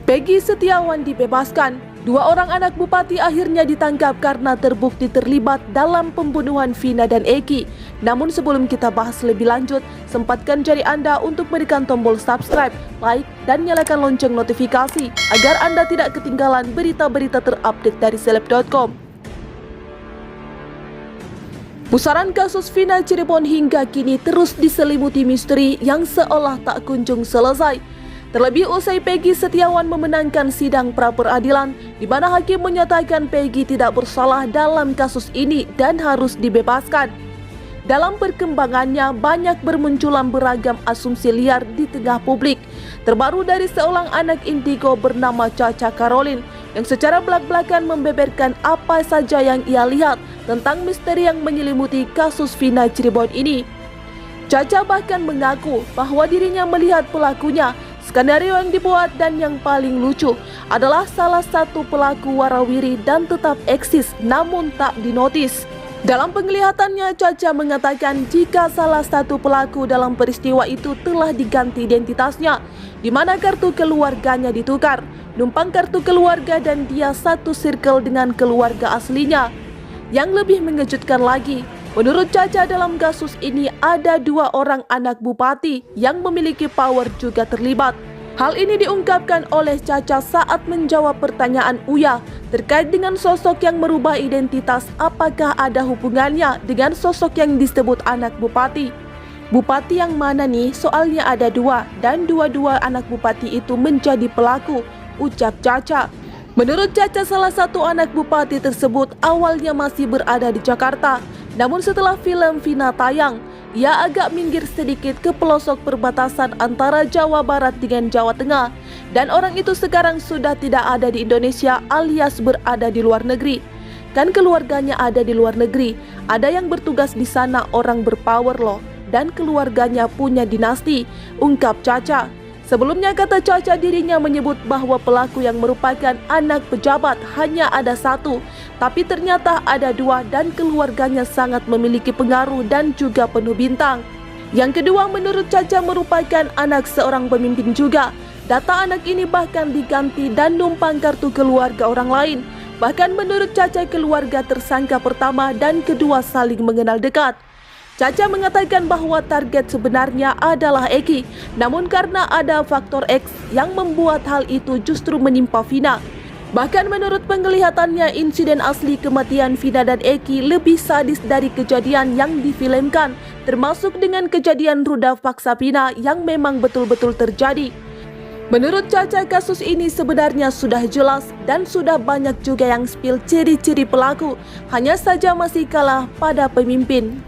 Peggy Setiawan dibebaskan. Dua orang anak bupati akhirnya ditangkap karena terbukti terlibat dalam pembunuhan Vina dan Eki. Namun sebelum kita bahas lebih lanjut, sempatkan jari Anda untuk menekan tombol subscribe, like, dan nyalakan lonceng notifikasi agar Anda tidak ketinggalan berita-berita terupdate dari Seleb.com. Pusaran kasus Vina Cirebon hingga kini terus diselimuti misteri yang seolah tak kunjung selesai. Terlebih usai Peggy Setiawan memenangkan sidang pra-peradilan di mana hakim menyatakan Peggy tidak bersalah dalam kasus ini dan harus dibebaskan. Dalam perkembangannya banyak bermunculan beragam asumsi liar di tengah publik, terbaru dari seorang anak indigo bernama Caca Caroline yang secara belak-belakan membeberkan apa saja yang ia lihat tentang misteri yang menyelimuti kasus Vina Cirebon ini. Caca bahkan mengaku bahwa dirinya melihat pelakunya. Skenario yang dibuat dan yang paling lucu adalah salah satu pelaku warawiri dan tetap eksis namun tak dinotis. Dalam penglihatannya, Caca mengatakan jika salah satu pelaku dalam peristiwa itu telah diganti identitasnya, di mana kartu keluarganya ditukar, numpang kartu keluarga dan dia satu circle dengan keluarga aslinya. Yang lebih mengejutkan lagi, menurut Caca dalam kasus ini ada dua orang anak bupati yang memiliki power juga terlibat. Hal ini diungkapkan oleh Caca saat menjawab pertanyaan Uya terkait dengan sosok yang merubah identitas, apakah ada hubungannya dengan sosok yang disebut anak bupati. Bupati yang mana nih? Soalnya ada dua dan dua-dua anak bupati itu menjadi pelaku, ucap Caca. Menurut Caca, salah satu anak bupati tersebut awalnya masih berada di Jakarta. Namun setelah film Vina tayang, ia agak minggir sedikit ke pelosok perbatasan antara Jawa Barat dengan Jawa Tengah. Dan orang itu sekarang sudah tidak ada di Indonesia alias berada di luar negeri. Kan keluarganya ada di luar negeri, ada yang bertugas di sana orang berpower loh. Dan keluarganya punya dinasti, ungkap Caca. Sebelumnya kata Caca dirinya menyebut bahwa pelaku yang merupakan anak pejabat hanya ada satu, tapi ternyata ada dua dan keluarganya sangat memiliki pengaruh dan juga penuh bintang. Yang kedua menurut Caca merupakan anak seorang pemimpin juga. Data anak ini bahkan diganti dan numpang kartu keluarga orang lain. Bahkan menurut Caca keluarga tersangka pertama dan kedua saling mengenal dekat. Caca mengatakan bahwa target sebenarnya adalah Eki, namun karena ada faktor X yang membuat hal itu justru menimpa Vina. Bahkan menurut penglihatannya insiden asli kematian Vina dan Eki lebih sadis dari kejadian yang difilmkan, termasuk dengan kejadian ruda paksa Vina yang memang betul-betul terjadi. Menurut Caca kasus ini sebenarnya sudah jelas dan sudah banyak juga yang spill ciri-ciri pelaku, hanya saja masih kalah pada pemimpin.